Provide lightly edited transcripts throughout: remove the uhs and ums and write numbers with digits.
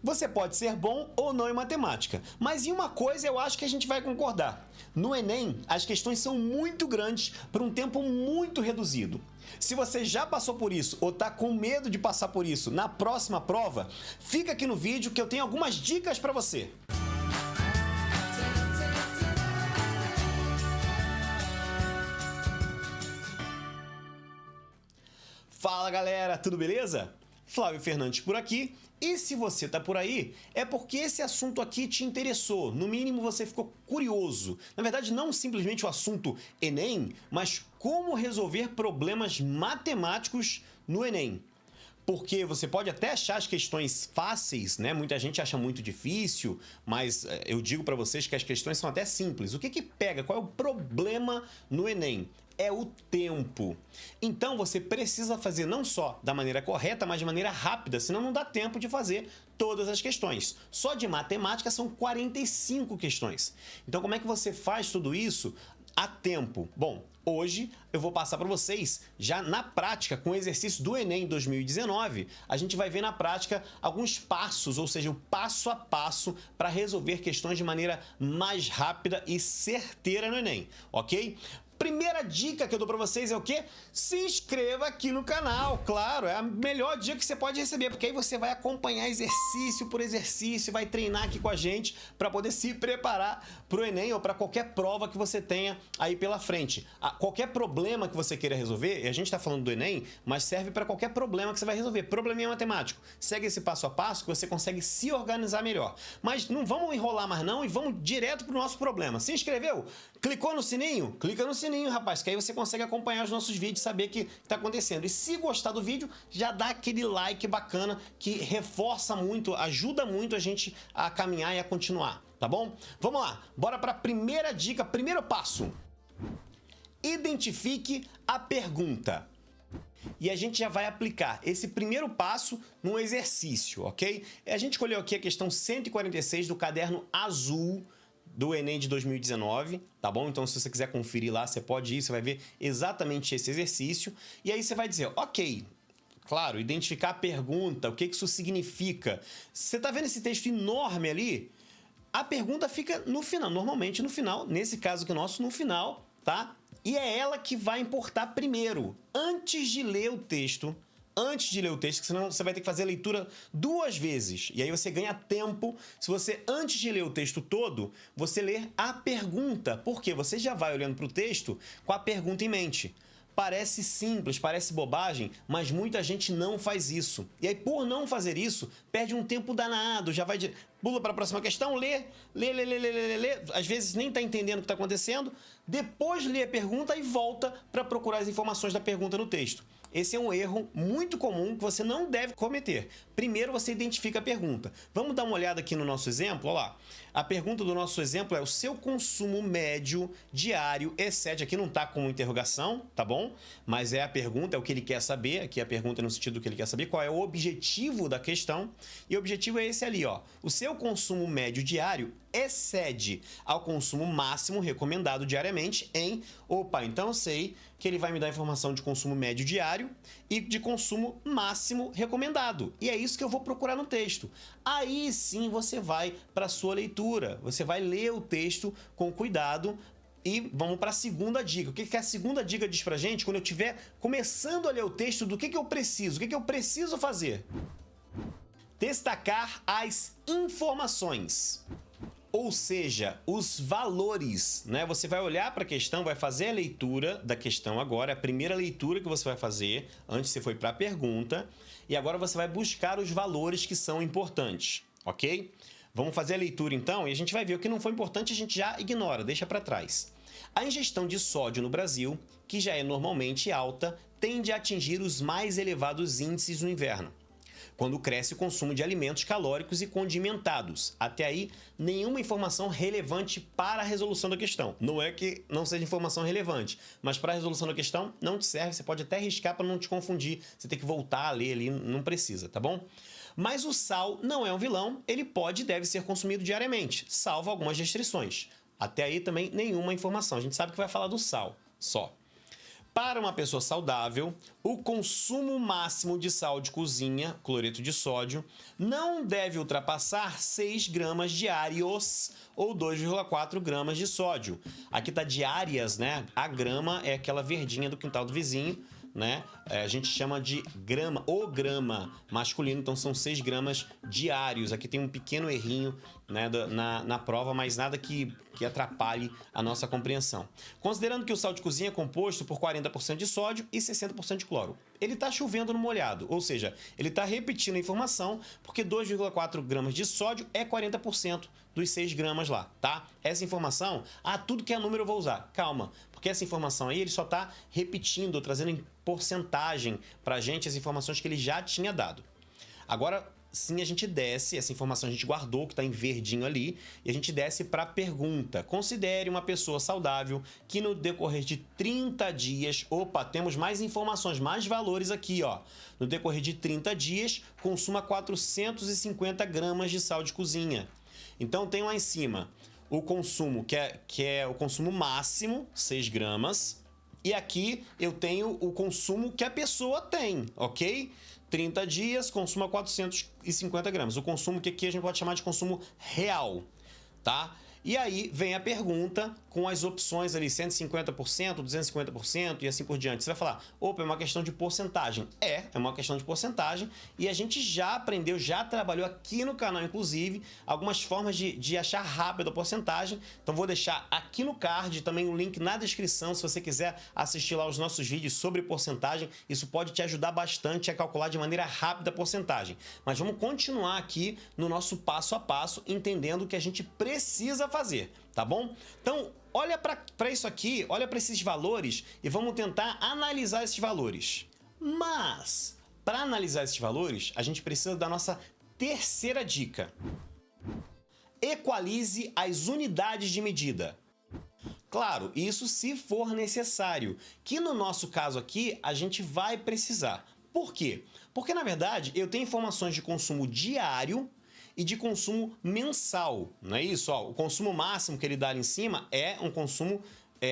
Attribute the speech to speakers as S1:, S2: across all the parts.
S1: Você pode ser bom ou não em matemática, mas em uma coisa eu acho que a gente vai concordar. No Enem, as questões são muito grandes por um tempo muito reduzido. Se você já passou por isso ou está com medo de passar por isso na próxima prova, fica aqui no vídeo que eu tenho algumas dicas para você. Fala galera, tudo beleza? Flávio Fernandes por aqui, e se você tá por aí, é porque esse assunto aqui te interessou, no mínimo você ficou curioso. Na verdade, não simplesmente o assunto Enem, mas como resolver problemas matemáticos no Enem. Porque você pode até achar as questões fáceis, né? Muita gente acha muito difícil, mas eu digo para vocês que as questões são até simples. O que que pega? Qual é o problema no Enem? É o tempo. Então você precisa fazer não só da maneira correta, mas de maneira rápida, senão não dá tempo de fazer todas as questões. Só de matemática são 45 questões. Então como é que você faz tudo isso a tempo? Bom, hoje eu vou passar para vocês, já na prática, com o exercício do Enem 2019, a gente vai ver na prática alguns passos, ou seja, o passo a passo para resolver questões de maneira mais rápida e certeira no Enem, ok? Primeira dica que eu dou pra vocês é o quê? Se inscreva aqui no canal, claro, é a melhor dica que você pode receber, porque aí você vai acompanhar exercício por exercício, vai treinar aqui com a gente para poder se preparar pro Enem ou para qualquer prova que você tenha aí pela frente. Qualquer problema que você queira resolver, e a gente tá falando do Enem, mas serve para qualquer problema que você vai resolver, probleminha matemático. Segue esse passo a passo que você consegue se organizar melhor. Mas não vamos enrolar mais não e vamos direto pro nosso problema. Se inscreveu? Clicou no sininho? Clica no sininho, rapaz, que aí você consegue acompanhar os nossos vídeos e saber o que está acontecendo. E se gostar do vídeo, já dá aquele like bacana que reforça muito, ajuda muito a gente a caminhar e a continuar, tá bom? Vamos lá, bora para a primeira dica, primeiro passo. Identifique a pergunta. E a gente já vai aplicar esse primeiro passo num exercício, ok? A gente escolheu aqui a questão 146 do caderno azul do Enem de 2019, tá bom? Então, se você quiser conferir lá, você pode ir, você vai ver exatamente esse exercício. E aí você vai dizer, ok, claro, identificar a pergunta, o que isso significa. Você tá vendo esse texto enorme ali? A pergunta fica no final, normalmente no final, nesse caso aqui nosso, no final, tá? E é ela que vai importar primeiro, antes de ler o texto, que senão você vai ter que fazer a leitura duas vezes. E aí você ganha tempo se você, antes de ler o texto todo, você ler a pergunta. Porque você já vai olhando para o texto com a pergunta em mente. Parece simples, parece bobagem, mas muita gente não faz isso. E aí, por não fazer isso, perde um tempo danado, já vai pula para a próxima questão, lê, às vezes nem está entendendo o que está acontecendo, depois lê a pergunta e volta para procurar as informações da pergunta no texto. Esse é um erro muito comum que você não deve cometer. Primeiro você identifica a pergunta. Vamos dar uma olhada aqui no nosso exemplo, olha lá. A pergunta do nosso exemplo é: o seu consumo médio diário excede, aqui não está com interrogação, tá bom? Mas é a pergunta, é o que ele quer saber, aqui a pergunta é no sentido do que ele quer saber, qual é o objetivo da questão, e o objetivo é esse ali, ó. O seu consumo médio diário excede ao consumo máximo recomendado diariamente em... Opa, então eu sei que ele vai me dar informação de consumo médio diário e de consumo máximo recomendado. E é isso que eu vou procurar no texto. Aí sim você vai para a sua leitura, você vai ler o texto com cuidado. E vamos para a segunda dica. O que a segunda dica diz pra gente? Quando eu estiver começando a ler o texto, do que eu preciso? O que eu preciso fazer? Destacar as informações. Ou seja, os valores, né? Você vai olhar para a questão, vai fazer a leitura da questão agora, a primeira leitura que você vai fazer, antes você foi para a pergunta, e agora você vai buscar os valores que são importantes, ok? Vamos fazer a leitura então, e a gente vai ver o que não foi importante, a gente já ignora, deixa para trás. A ingestão de sódio no Brasil, que já é normalmente alta, tende a atingir os mais elevados índices no inverno, quando cresce o consumo de alimentos calóricos e condimentados. Até aí, nenhuma informação relevante para a resolução da questão. Não é que não seja informação relevante, mas para a resolução da questão não te serve, você pode até riscar para não te confundir, você tem que voltar a ler ali, não precisa, tá bom? Mas o sal não é um vilão, ele pode e deve ser consumido diariamente, salvo algumas restrições. Até aí também nenhuma informação, a gente sabe que vai falar do sal, só. Para uma pessoa saudável, o consumo máximo de sal de cozinha, cloreto de sódio, não deve ultrapassar 6 gramas diários ou 2,4 gramas de sódio. Aqui está diárias, né? A grama é aquela verdinha do quintal do vizinho, né? A gente chama de grama, o grama masculino, então são 6 gramas diários. Aqui tem um pequeno errinho, né, na prova, mas nada que atrapalhe a nossa compreensão. Considerando que o sal de cozinha é composto por 40% de sódio e 60% de cloro. Ele está chovendo no molhado, ou seja, ele está repetindo a informação, porque 2,4 gramas de sódio é 40% dos 6 gramas lá, tá? Essa informação, tudo que é número eu vou usar. Calma, porque essa informação aí ele só está repetindo, trazendo em porcentagem para a gente as informações que ele já tinha dado. Agora, sim, a gente desce, essa informação a gente guardou, que está em verdinho ali, e a gente desce para a pergunta. Considere uma pessoa saudável que no decorrer de 30 dias... Opa, temos mais informações, mais valores aqui, ó. No decorrer de 30 dias, consuma 450 gramas de sal de cozinha. Então, tem lá em cima o consumo, que é o consumo máximo, 6 gramas. E aqui eu tenho o consumo que a pessoa tem, ok? 30 dias, consuma 450 gramas. O consumo que aqui a gente pode chamar de consumo real, tá? E aí vem a pergunta com as opções ali, 150%, 250% e assim por diante. Você vai falar, opa, é uma questão de porcentagem. É uma questão de porcentagem e a gente já aprendeu, já trabalhou aqui no canal, inclusive, algumas formas de achar rápido a porcentagem. Então vou deixar aqui no card também o link na descrição, se você quiser assistir lá os nossos vídeos sobre porcentagem. Isso pode te ajudar bastante a calcular de maneira rápida a porcentagem. Mas vamos continuar aqui no nosso passo a passo, entendendo o que a gente precisa fazer, tá bom? Então, olha para isso aqui, olha para esses valores e vamos tentar analisar esses valores. Mas, para analisar esses valores, a gente precisa da nossa terceira dica. Equalize as unidades de medida. Claro, isso se for necessário, que no nosso caso aqui a gente vai precisar. Por quê? Porque, na verdade, eu tenho informações de consumo diário e de consumo mensal, não é isso? Ó, o consumo máximo que ele dá ali em cima é um consumo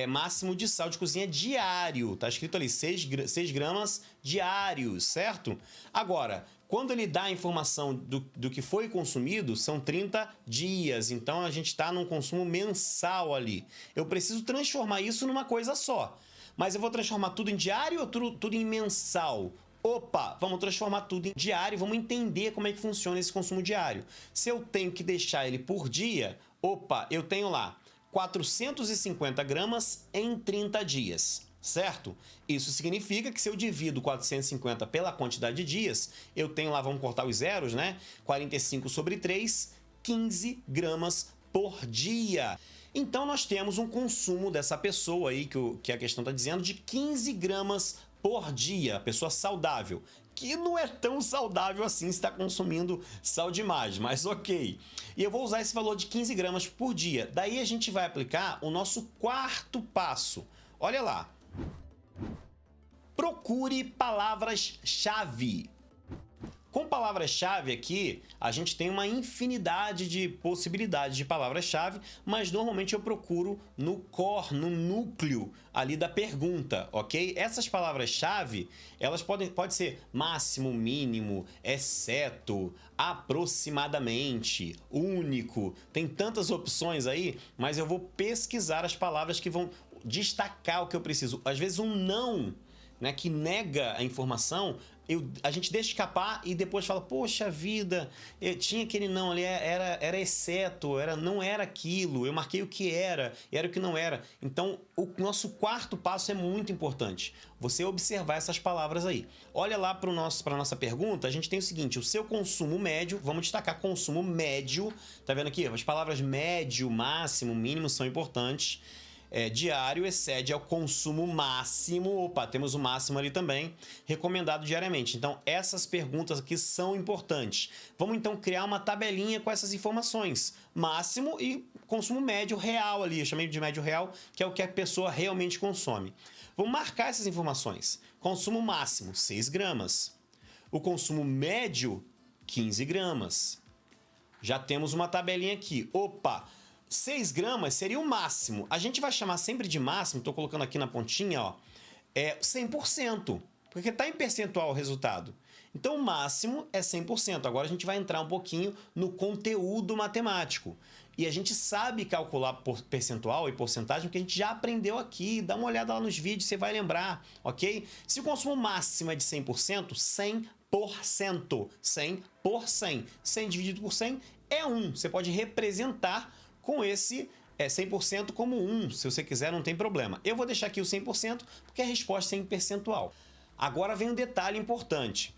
S1: máximo de sal de cozinha diário. Tá escrito ali 6 gramas diários, certo? Agora, quando ele dá a informação do que foi consumido, são 30 dias. Então, a gente está num consumo mensal ali. Eu preciso transformar isso numa coisa só. Mas eu vou transformar tudo em diário ou tudo em mensal? Opa, vamos transformar tudo em diário, vamos entender como é que funciona esse consumo diário. Se eu tenho que deixar ele por dia, opa, eu tenho lá 450 gramas em 30 dias, certo? Isso significa que se eu divido 450 pela quantidade de dias, eu tenho lá, vamos cortar os zeros, né? 45 sobre 3, 15 gramas por dia. Então, nós temos um consumo dessa pessoa aí, que a questão está dizendo, de 15 gramas por dia, pessoa saudável, que não é tão saudável assim se está consumindo sal demais, mas ok. E eu vou usar esse valor de 15 gramas por dia. Daí a gente vai aplicar o nosso quarto passo. Olha lá. Procure palavras-chave. Com palavras-chave aqui, a gente tem uma infinidade de possibilidades de palavras-chave, mas normalmente eu procuro no core, no núcleo ali da pergunta, ok? Essas palavras-chave, elas podem ser máximo, mínimo, exceto, aproximadamente, único. Tem tantas opções aí, mas eu vou pesquisar as palavras que vão destacar o que eu preciso. Às vezes um não, né, que nega a informação, a gente deixa escapar e depois fala, poxa vida, tinha aquele não ali, era exceto, não era aquilo, eu marquei o que era o que não era. Então, o nosso quarto passo é muito importante, você observar essas palavras aí. Olha lá para a nossa pergunta, a gente tem o seguinte, o seu consumo médio, vamos destacar consumo médio, tá vendo aqui? As palavras médio, máximo, mínimo são importantes. Diário excede ao consumo máximo, opa, temos o máximo ali também, recomendado diariamente. Então, essas perguntas aqui são importantes. Vamos então criar uma tabelinha com essas informações. Máximo e consumo médio real ali, eu chamei de médio real, que é o que a pessoa realmente consome. Vamos marcar essas informações. Consumo máximo, 6 gramas. O consumo médio, 15 gramas. Já temos uma tabelinha aqui. Opa! 6 gramas seria o máximo. A gente vai chamar sempre de máximo, estou colocando aqui na pontinha, ó, é 100%, porque está em percentual o resultado. Então, o máximo é 100%. Agora a gente vai entrar um pouquinho no conteúdo matemático. E a gente sabe calcular por percentual e porcentagem, porque a gente já aprendeu aqui. Dá uma olhada lá nos vídeos, você vai lembrar, ok? Se o consumo máximo é de 100%, 100%. 100 por 100. 100 dividido por 100 é 1. Você pode representar com esse 100% como 1. Se você quiser, não tem problema. Eu vou deixar aqui o 100% porque a resposta é em percentual. Agora vem um detalhe importante.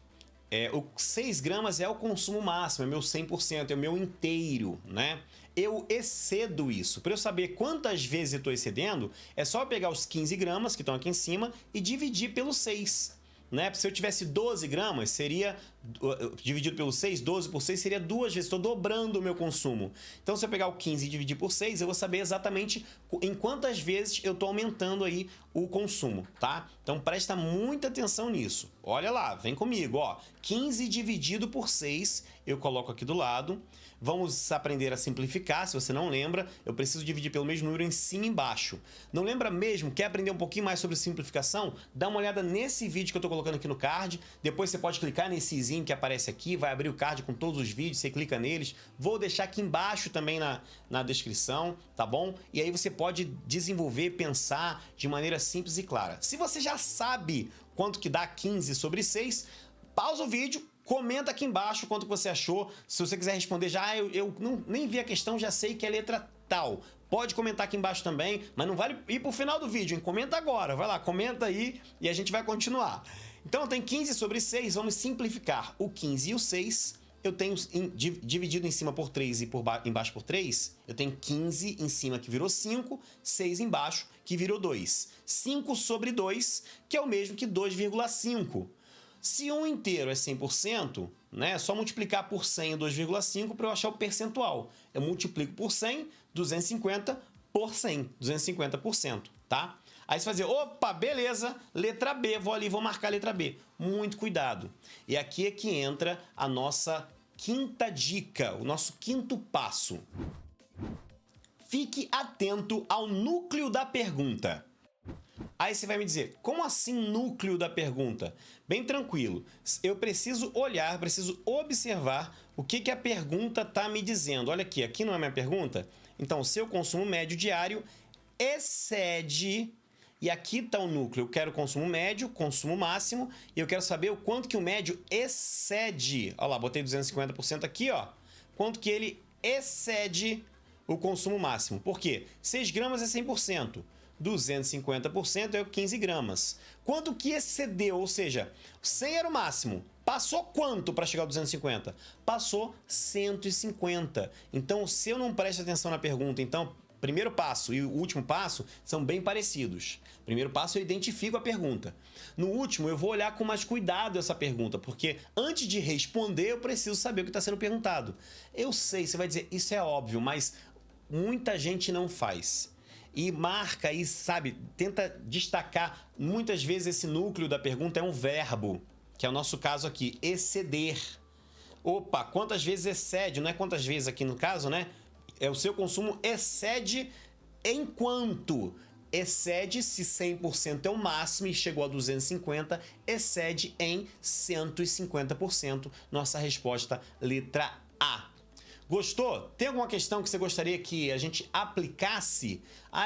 S1: O 6 gramas é o consumo máximo, é meu 100%, é o meu inteiro, né? Eu excedo isso. Para eu saber quantas vezes eu estou excedendo, é só eu pegar os 15 gramas que estão aqui em cima e dividir pelo 6. Né? Se eu tivesse 12 gramas, seria dividido pelo 6, 12 por 6 seria 2 vezes, estou dobrando o meu consumo. Então, se eu pegar o 15 e dividir por 6, eu vou saber exatamente em quantas vezes eu estou aumentando aí o consumo, tá? Então, presta muita atenção nisso. Olha lá, vem comigo, ó. 15 dividido por 6, eu coloco aqui do lado. Vamos aprender a simplificar. Se você não lembra, eu preciso dividir pelo mesmo número em cima e embaixo. Não lembra mesmo? Quer aprender um pouquinho mais sobre simplificação? Dá uma olhada nesse vídeo que eu estou colocando aqui no card. Depois você pode clicar nesse izinho que aparece aqui, vai abrir o card com todos os vídeos, você clica neles. Vou deixar aqui embaixo também na descrição, tá bom? E aí você pode desenvolver, pensar de maneira simples e clara. Se você já sabe quanto que dá 15 sobre 6, pausa o vídeo, comenta aqui embaixo quanto você achou. Se você quiser responder já, eu nem vi a questão, já sei que é letra tal. Pode comentar aqui embaixo também, mas não vale ir pro final do vídeo, hein? Comenta agora, vai lá, comenta aí e a gente vai continuar. Então tem 15 sobre 6, vamos simplificar. O 15 e o 6, eu tenho dividido em cima por 3 e embaixo por 3, eu tenho 15 em cima que virou 5, 6 embaixo que virou 2. 5 sobre 2, que é o mesmo que 2,5. Se um inteiro é 100%, né, é só multiplicar por 100 e 2,5 para eu achar o percentual. Eu multiplico por 100, 250 por 100, 250%, tá? Aí você vai dizer, opa, beleza, letra B, vou ali, vou marcar a letra B. Muito cuidado. E aqui é que entra a nossa quinta dica, o nosso quinto passo. Fique atento ao núcleo da pergunta. Aí você vai me dizer, como assim núcleo da pergunta? Bem tranquilo, eu preciso olhar, preciso observar o que a pergunta está me dizendo. Olha aqui não é minha pergunta? Então, seu consumo médio diário excede... E aqui está o núcleo, eu quero consumo médio, consumo máximo, e eu quero saber o quanto que o médio excede. Olha lá, botei 250% aqui, ó. Quanto que ele excede o consumo máximo. Por quê? 6 gramas é 100%. 250% é 15 gramas. Quanto que excedeu? Ou seja, 100 era o máximo. Passou quanto para chegar ao 250? Passou 150. Então, se eu não presto atenção na pergunta, então... Primeiro passo e o último passo são bem parecidos. Primeiro passo, eu identifico a pergunta. No último, eu vou olhar com mais cuidado essa pergunta, porque antes de responder, eu preciso saber o que está sendo perguntado. Eu sei, você vai dizer, isso é óbvio, mas muita gente não faz. E marca e, sabe, tenta destacar. Muitas vezes esse núcleo da pergunta é um verbo, que é o nosso caso aqui, exceder. Opa, quantas vezes excede? Não é quantas vezes aqui no caso, né? O seu consumo excede em quanto? Excede se 100% é o máximo e chegou a 250, excede em 150%. Nossa resposta, letra A. Gostou? Tem alguma questão que você gostaria que a gente aplicasse?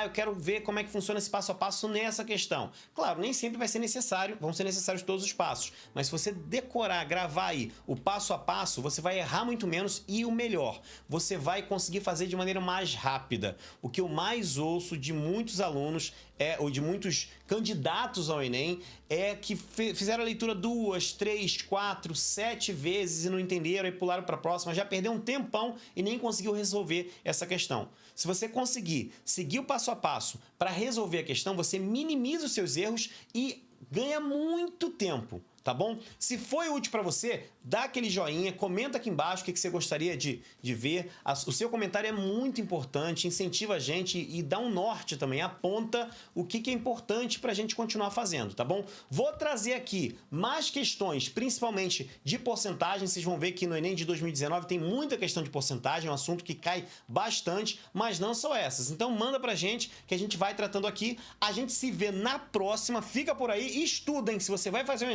S1: Eu quero ver como é que funciona esse passo a passo nessa questão. Claro, nem sempre vai ser necessário, vão ser necessários todos os passos. Mas se você decorar, gravar aí o passo a passo, você vai errar muito menos e o melhor, você vai conseguir fazer de maneira mais rápida. O que eu mais ouço de muitos alunos ou de muitos candidatos ao Enem é que fizeram a leitura 2, 3, 4, 7 vezes e não entenderam e pularam para a próxima, já perdeu um tempão e nem conseguiu resolver essa questão. Se você conseguir seguir o passo a passo para resolver a questão, você minimiza os seus erros e ganha muito tempo, tá bom? Se foi útil para você, dá aquele joinha, comenta aqui embaixo o que você gostaria de ver. O seu comentário é muito importante, incentiva a gente e dá um norte também, aponta o que é importante para a gente continuar fazendo, tá bom? Vou trazer aqui mais questões, principalmente de porcentagem. Vocês vão ver que no Enem de 2019 tem muita questão de porcentagem, é um assunto que cai bastante, mas não só essas. Então manda pra gente que a gente vai tratando aqui. A gente se vê na próxima. Fica por aí e estudem. Se você vai fazer o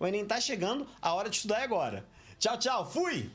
S1: Enem tá chegando, a hora de estudar é agora. Tchau, tchau. Fui!